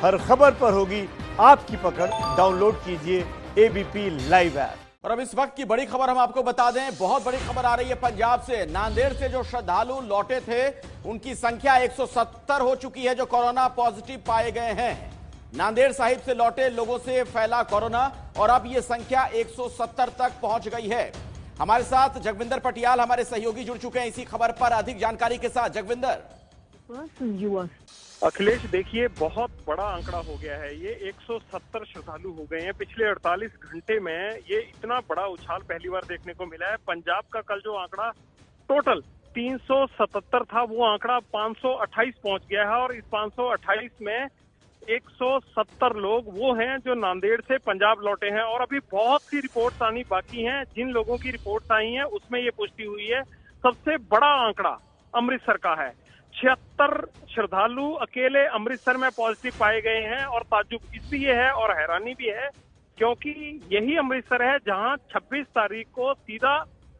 हर खबर पर होगी आपकी पकड़। डाउनलोड कीजिए एबीपी लाइव ऐप। और अब इस वक्त की बड़ी खबर हम आपको बता दें, बहुत बड़ी खबर आ रही है पंजाब से। नांदेड़ से जो श्रद्धालु लौटे थे उनकी संख्या 170 हो चुकी है जो कोरोना पॉजिटिव पाए गए हैं। नांदेड़ साहिब से लौटे लोगों से फैला कोरोना और अब यह संख्या 170 तक पहुंच गई है। हमारे साथ जगविंदर पटियाल हमारे सहयोगी जुड़ चुके हैं इसी खबर पर अधिक जानकारी के साथ। जगविंदर। अखिलेश, देखिए बहुत बड़ा आंकड़ा हो गया है। ये 170 श्रद्धालु हो गए हैं पिछले 48 घंटे में। ये इतना बड़ा उछाल पहली बार देखने को मिला है। पंजाब का कल जो आंकड़ा टोटल 377 था, वो आंकड़ा 528 पहुंच गया है और इस 528 में 170 लोग वो हैं जो नांदेड़ से पंजाब लौटे हैं। और अभी बहुत सी रिपोर्ट्स आनी बाकी हैं। जिन लोगों की रिपोर्ट्स आई हैं उसमें ये पुष्टि हुई है। सबसे बड़ा आंकड़ा अमृतसर का है। 76 श्रद्धालु अकेले अमृतसर में पॉजिटिव पाए गए हैं। और ताज्जुब इसलिए है और हैरानी भी है क्योंकि यही अमृतसर है जहां 26 तारीख को सीधा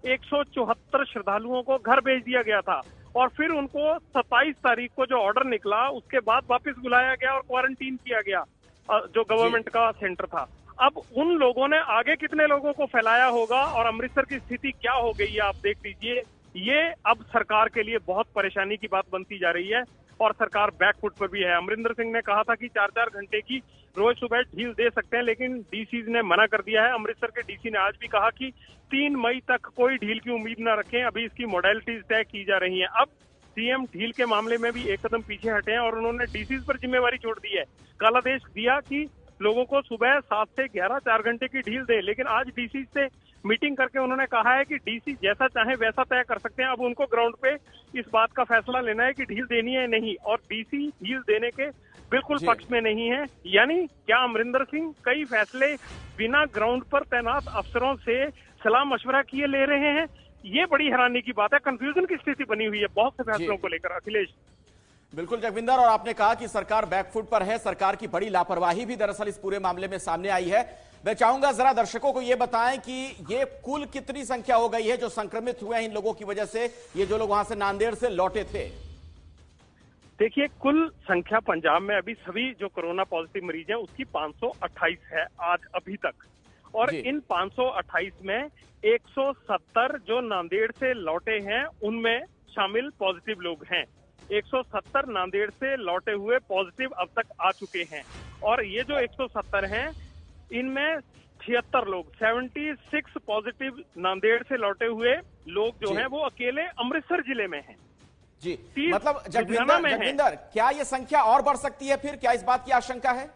174 श्रद्धालुओं को घर भेज दिया गया था और फिर उनको 27 तारीख को जो ऑर्डर निकला उसके बाद वापस बुलाया गया और क्वारंटीन किया गया जो गवर्नमेंट का सेंटर था। अब उन लोगों ने आगे कितने लोगों को फैलाया होगा और अमृतसर की स्थिति क्या हो गई है आप देख लीजिए। ये अब सरकार के लिए बहुत परेशानी की बात बनती जा रही है और सरकार बैकफुट पर भी है। अमरिंदर सिंह ने कहा था कि 4-4 घंटे की रोज सुबह ढील दे सकते हैं, लेकिन डीसी ने मना कर दिया है। अमृतसर के डीसी ने आज भी कहा कि 3 मई तक कोई ढील की उम्मीद न रखें, अभी इसकी मॉडलिटीज तय की जा रही हैं। अब सीएम ढील के मामले में भी एक कदम पीछे हटे हैं और उन्होंने डीसी पर जिम्मेवारी छोड़ दी है। कल आदेश दिया कि लोगों को सुबह 7 से 11 4 घंटे की ढील दे, लेकिन आज डीसी से मीटिंग करके उन्होंने कहा है कि डीसी जैसा चाहे वैसा तय कर सकते हैं। अब उनको ग्राउंड पे इस बात का फैसला लेना है कि ढील देनी है नहीं, और डीसी ढील देने के बिल्कुल पक्ष में नहीं है। यानी क्या अमरिंदर सिंह कई फैसले बिना ग्राउंड पर तैनात अफसरों से सलाह मशवरा किए ले रहे हैं? ये बड़ी हैरानी की बात है। कंफ्यूजन की स्थिति बनी हुई है बहुत से फैसलों को लेकर। अखिलेश, बिल्कुल जगविंदर, और आपने कहा कि सरकार बैकफुट पर है। सरकार की बड़ी लापरवाही भी दरअसल इस पूरे मामले में सामने आई है। मैं चाहूंगा जरा दर्शकों को यह बताएं कि ये कुल कितनी संख्या हो गई है जो संक्रमित हुए हैं इन लोगों की वजह से, ये जो लोग वहां से नांदेड़ से लौटे थे। देखिए, कुल संख्या पंजाब में अभी सभी जो कोरोना पॉजिटिव मरीज हैं उसकी 528 है आज अभी तक। और इन 528 में 170 जो नांदेड़ से लौटे हैं उनमें शामिल पॉजिटिव लोग हैं। 170 नांदेड़ से लौटे हुए पॉजिटिव अब तक आ चुके हैं। और ये जो 170 हैं इनमें 76 लोग 76 पॉजिटिव नांदेड़ से लौटे हुए लोग जो हैं वो अकेले अमृतसर जिले में हैं। जी, मतलब जगविंदर, क्या ये संख्या और बढ़ सकती है फिर? क्या इस बात की आशंका है?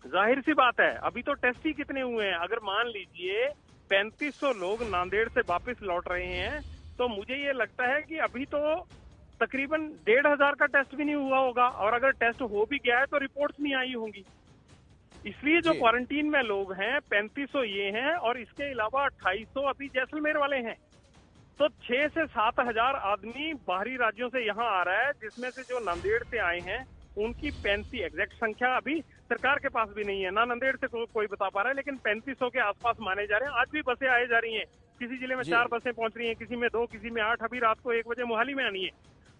जाहिर सी बात है, अभी तो टेस्ट ही कितने हुए हैं। अगर मान लीजिए 3500 लोग नांदेड़ से वापस लौट रहे हैं तो मुझे ये लगता है कि अभी तो तकरीबन 1500 का टेस्ट भी नहीं हुआ होगा, और अगर टेस्ट हो भी गया है तो रिपोर्ट्स नहीं आई होंगी। इसलिए जो क्वारंटीन में लोग हैं 3500 ये हैं और इसके अलावा 2800 अभी जैसलमेर वाले हैं। तो 6 से 7 हजार आदमी बाहरी राज्यों से यहाँ आ रहा है, जिसमें से जो नांदेड़ से आए हैं उनकी 35 एग्जैक्ट संख्या अभी सरकार के पास भी नहीं है, ना नांदेड़ से कोई बता पा रहा है, लेकिन 3500 के आसपास माने जा रहे हैं। आज भी बसें आए जा रही हैं, किसी जिले में 4 बसें पहुंच रही हैं, किसी में 2, किसी में 8, अभी रात को 1 बजे मोहाली में आनी है।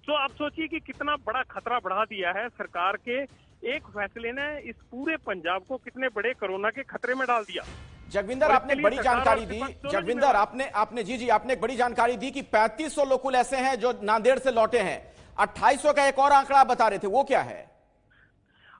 तो आप सोचिए कि कितना बड़ा खतरा बढ़ा दिया है सरकार के एक फैसले ने इस पूरे पंजाब को कितने बड़े कोरोना के खतरे में डाल दिया। जगविंदर, आपने बड़ी जानकारी दी। जगविंदर, आपने आपने एक बड़ी जानकारी दी कि 3500 लोग कुल ऐसे हैं जो नांदेड़ से लौटे हैं। 2800 का एक और आंकड़ा आप बता रहे थे, वो क्या है?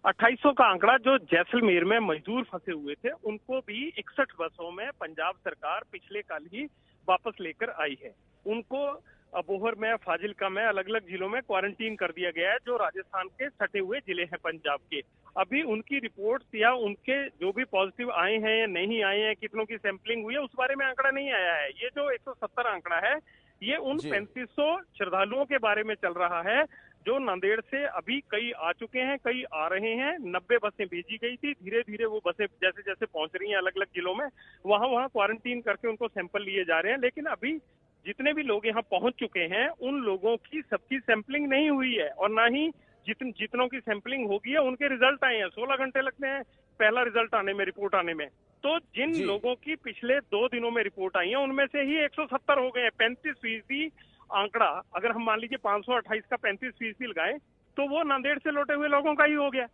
2800 का आंकड़ा जो जैसलमेर में मजदूर फंसे हुए थे उनको भी 61 बसों में पंजाब सरकार पिछले कल ही वापस लेकर आई है। उनको अबोहर में, फाजिलका में, अलग अलग जिलों में क्वारंटीन कर दिया गया है जो राजस्थान के सटे हुए जिले हैं पंजाब के। अभी उनकी रिपोर्ट्स या उनके जो भी पॉजिटिव आए हैं या नहीं आए हैं, कितनों की सैंपलिंग हुई है, उस बारे में आंकड़ा नहीं आया है। ये जो 170 आंकड़ा है ये उन 3500 श्रद्धालुओं के बारे में चल रहा है जो नांदेड़ से अभी कई आ चुके हैं, कई आ रहे हैं। 90 बसें भेजी गई थी, धीरे धीरे वो बसें जैसे जैसे पहुंच रही हैं अलग अलग जिलों में, वहां क्वारंटीन करके उनको सैंपल लिए जा रहे हैं। लेकिन अभी जितने भी लोग यहाँ पहुंच चुके हैं उन लोगों की सबकी सैंपलिंग नहीं हुई है, और ना ही जितनों की सैंपलिंग होगी है उनके रिजल्ट आए हैं। 16 घंटे लगते हैं पहला रिजल्ट आने में, रिपोर्ट आने में। तो जिन लोगों की पिछले 2 दिनों में रिपोर्ट आई है उनमें से ही 170 हो गए हैं। 35% आंकड़ा अगर हम मान लीजिए 528 का 35% लगाएं तो वो नांदेड़ से लौटे हुए लोगों का ही हो गया।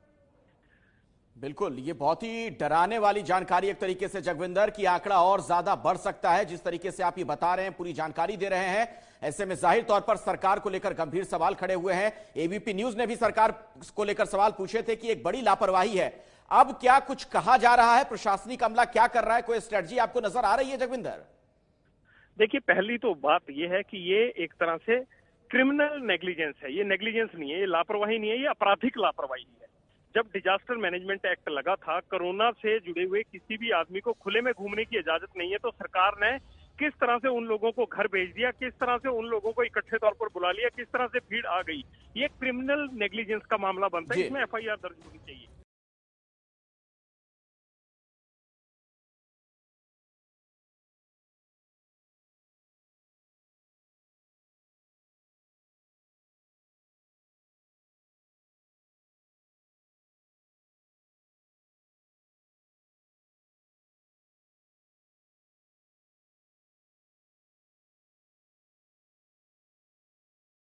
बिल्कुल, ये बहुत ही डराने वाली जानकारी एक तरीके से जगविंदर की आंकड़ा और ज्यादा बढ़ सकता है। जिस तरीके से आप ये बता रहे हैं, पूरी जानकारी दे रहे हैं, ऐसे में जाहिर तौर पर सरकार को लेकर गंभीर सवाल खड़े हुए हैं। एबीपी न्यूज ने भी सरकार को लेकर सवाल पूछे थे कि एक बड़ी लापरवाही है। अब क्या कुछ कहा जा रहा है? प्रशासनिक अमला क्या कर रहा है? कोई स्ट्रेटजी आपको नजर आ रही है जगविंदर? देखिए, पहली तो बात यह है कि ये एक तरह से क्रिमिनल नेग्लिजेंस है। ये नेग्लिजेंस नहीं है, ये लापरवाही नहीं है, ये आपराधिक लापरवाही है। जब डिजास्टर मैनेजमेंट एक्ट लगा था, कोरोना से जुड़े हुए किसी भी आदमी को खुले में घूमने की इजाजत नहीं है, तो सरकार ने किस तरह से उन लोगों को घर भेज दिया, किस तरह से उन लोगों को इकट्ठे तौर पर बुला लिया, किस तरह से भीड़ आ गई, ये क्रिमिनल नेग्लिजेंस का मामला बनता है। इसमें एफआईआर दर्ज होनी चाहिए।